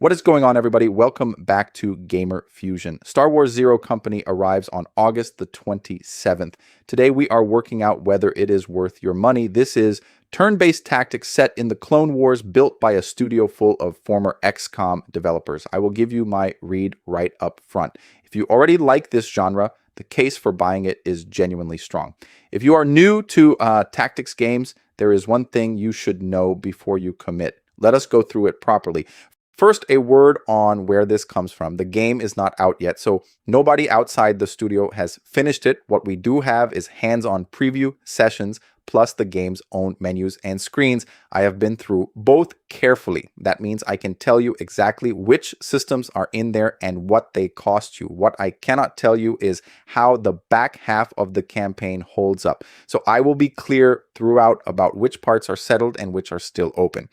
What is going on, everybody? Welcome back to GamerFuzion. Star Wars Zero Company arrives on August the 27th. Today we are working out whether it is worth your money. This is turn-based tactics set in the Clone Wars, built by a studio full of former XCOM developers. I will give you my read right up front. If you already like this genre, the case for buying it is genuinely strong. If you are new to tactics games, there is one thing you should know before you commit. Let us go through it properly. First, a word on where this comes from. The game is not out yet, so nobody outside the studio has finished it. What we do have is hands-on preview sessions, plus the game's own menus and screens. I have been through both carefully. That means I can tell you exactly which systems are in there and what they cost you. What I cannot tell you is how the back half of the campaign holds up. So I will be clear throughout about which parts are settled and which are still open.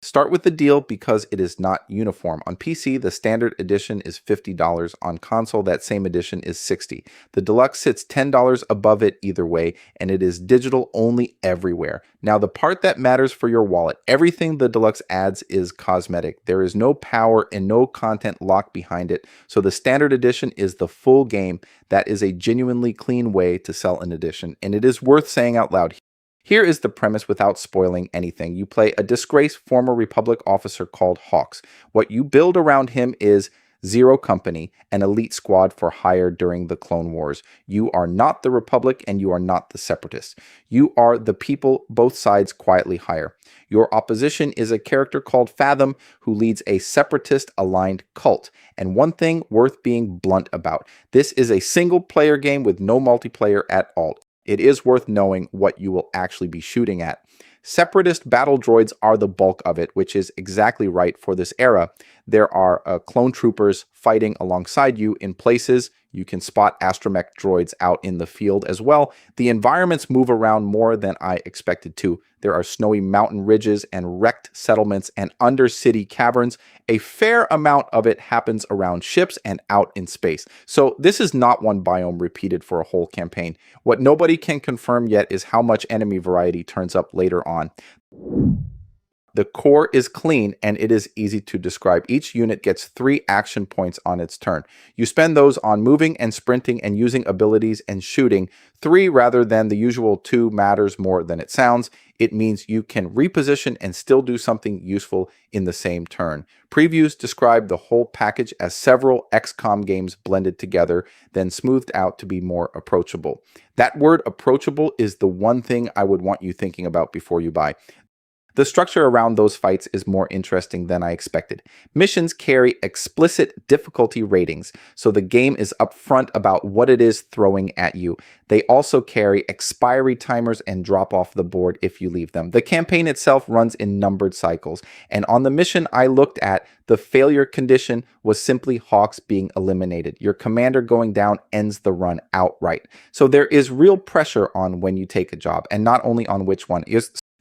Start with the deal because it is not uniform. On PC, the standard edition is $50. On console, that same edition is $60. The Deluxe sits $10 above it either way, and it is digital only everywhere. Now, the part that matters for your wallet, everything the Deluxe adds is cosmetic. There is no power and no content locked behind it, so the standard edition is the full game. That is a genuinely clean way to sell an edition, and it is worth saying out loud. Here is the premise without spoiling anything. You play a disgraced former Republic officer called Hawks. What you build around him is Zero Company, an elite squad for hire during the Clone Wars. You are not the Republic and you are not the Separatists. You are the people both sides quietly hire. Your opposition is a character called Fathom who leads a Separatist-aligned cult. And one thing worth being blunt about, this is a single-player game with no multiplayer at all. It is worth knowing what you will actually be shooting at. Separatist battle droids are the bulk of it, which is exactly right for this era. There are clone troopers fighting alongside you in places. You can spot astromech droids out in the field as well. The environments move around more than I expected to. There are snowy mountain ridges and wrecked settlements and undercity caverns. A fair amount of it happens around ships and out in space. So this is not one biome repeated for a whole campaign. What nobody can confirm yet is how much enemy variety turns up later on. The core is clean and it is easy to describe. Each unit gets 3 action points on its turn. You spend those on moving and sprinting and using abilities and shooting. 3 rather than the usual 2 matters more than it sounds. It means you can reposition and still do something useful in the same turn. Previews describe the whole package as several XCOM games blended together, then smoothed out to be more approachable. That word approachable is the one thing I would want you thinking about before you buy. The structure around those fights is more interesting than I expected. Missions carry explicit difficulty ratings, so the game is upfront about what it is throwing at you. They also carry expiry timers and drop off the board if you leave them. The campaign itself runs in numbered cycles, and on the mission I looked at, the failure condition was simply Hawks being eliminated. Your commander going down ends the run outright. So there is real pressure on when you take a job, and not only on which one.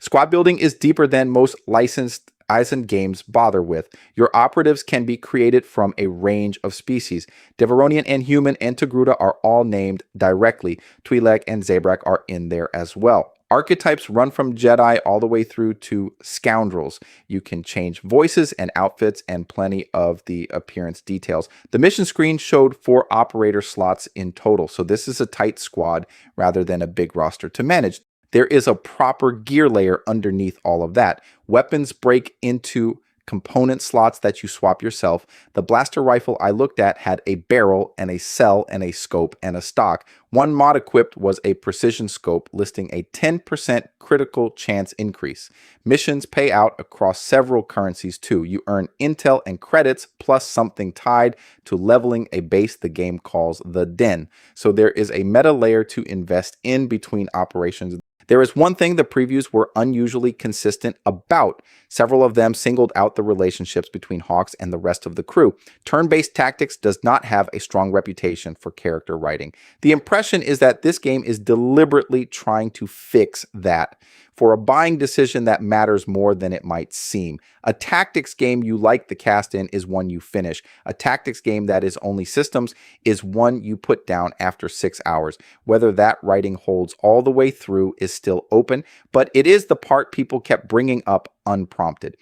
Squad building is deeper than most licensed Eisen games bother with. Your operatives can be created from a range of species. Devaronian and Human and Togruta are all named directly. Twi'lek and Zabrak are in there as well. Archetypes run from Jedi all the way through to scoundrels. You can change voices and outfits and plenty of the appearance details. The mission screen showed 4 operator slots in total, so this is a tight squad rather than a big roster to manage. There is a proper gear layer underneath all of that. Weapons break into component slots that you swap yourself. The blaster rifle I looked at had a barrel and a cell and a scope and a stock. One mod equipped was a precision scope listing a 10% critical chance increase. Missions pay out across several currencies too. You earn intel and credits plus something tied to leveling a base the game calls the Den. So there is a meta layer to invest in between operations. There is one thing the previews were unusually consistent about. Several of them singled out the relationships between Hawks and the rest of the crew. Turn-based tactics does not have a strong reputation for character writing. The impression is that this game is deliberately trying to fix that. For a buying decision that matters more than it might seem. A tactics game you like the cast in is one you finish. A tactics game that is only systems is one you put down after 6 hours. Whether that writing holds all the way through is still open, but it is the part people kept bringing up unprompted.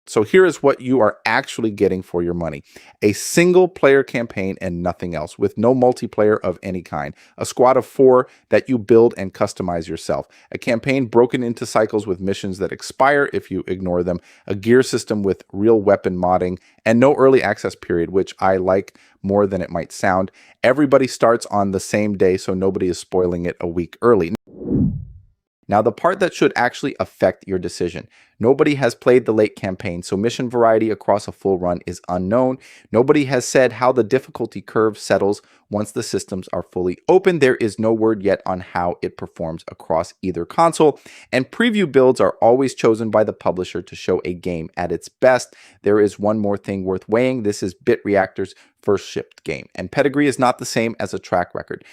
So here is what you are actually getting for your money. A single player campaign and nothing else, with no multiplayer of any kind. A squad of 4 that you build and customize yourself. A campaign broken into cycles with missions that expire if you ignore them. A gear system with real weapon modding. And no early access period, which I like more than it might sound. Everybody starts on the same day, so nobody is spoiling it a week early. Now, the part that should actually affect your decision. Nobody has played the late campaign, so mission variety across a full run is unknown. Nobody has said how the difficulty curve settles once the systems are fully open. There is no word yet on how it performs across either console. And preview builds are always chosen by the publisher to show a game at its best. There is one more thing worth weighing. This is BitReactor's first shipped game. And pedigree is not the same as a track record.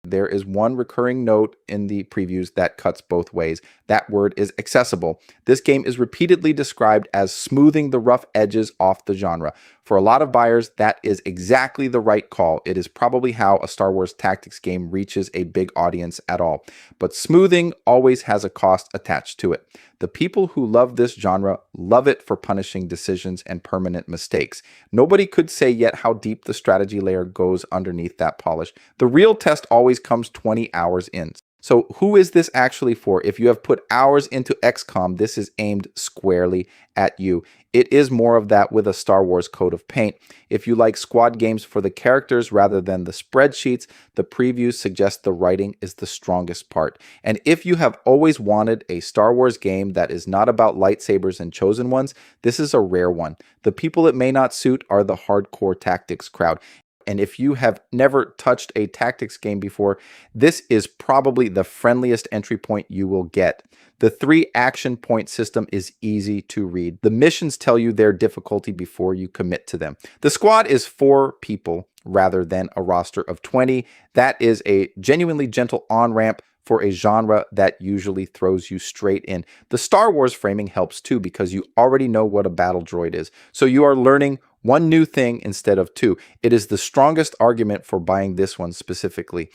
There is one recurring note in the previews that cuts both ways. That word is accessible. This game is repeatedly described as smoothing the rough edges off the genre. For a lot of buyers, that is exactly the right call. It is probably how a Star Wars tactics game reaches a big audience at all. But smoothing always has a cost attached to it. The people who love this genre love it for punishing decisions and permanent mistakes. Nobody could say yet how deep the strategy layer goes underneath that polish. The real test always comes 20 hours in. So who is this actually for? If you have put hours into XCOM, this is aimed squarely at you. It is more of that with a Star Wars coat of paint. If you like squad games for the characters rather than the spreadsheets, the previews suggest the writing is the strongest part. And if you have always wanted a Star Wars game that is not about lightsabers and chosen ones, this is a rare one. The people it may not suit are the hardcore tactics crowd. And if you have never touched a tactics game before, this is probably the friendliest entry point you will get. The 3 action point system is easy to read. The missions tell you their difficulty before you commit to them. The squad is 4 people rather than a roster of 20. That is a genuinely gentle on-ramp for a genre that usually throws you straight in. The Star Wars framing helps too because you already know what a battle droid is. So you are learning one new thing instead of 2. It is the strongest argument for buying this one specifically.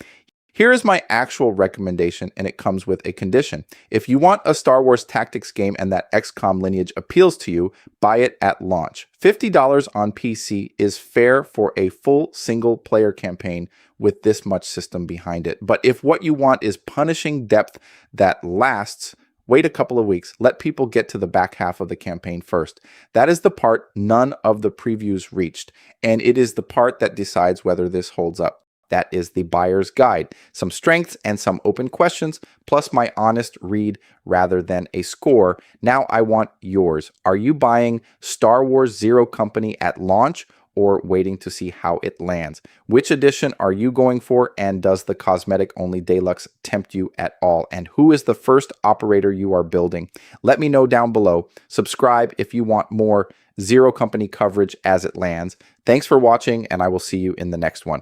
Here is my actual recommendation, and it comes with a condition. If you want a Star Wars tactics game and that XCOM lineage appeals to you, buy it at launch. $50 on PC is fair for a full single-player campaign with this much system behind it. But if what you want is punishing depth that lasts, wait a couple of weeks. Let people get to the back half of the campaign first. That is the part none of the previews reached, and it is the part that decides whether this holds up. That is the buyer's guide. Some strengths and some open questions, plus my honest read rather than a score. Now I want yours. Are you buying Star Wars Zero Company at launch or waiting to see how it lands? Which edition are you going for, and does the cosmetic-only Deluxe tempt you at all? And who is the first operator you are building? Let me know down below. Subscribe if you want more Zero Company coverage as it lands. Thanks for watching, and I will see you in the next one.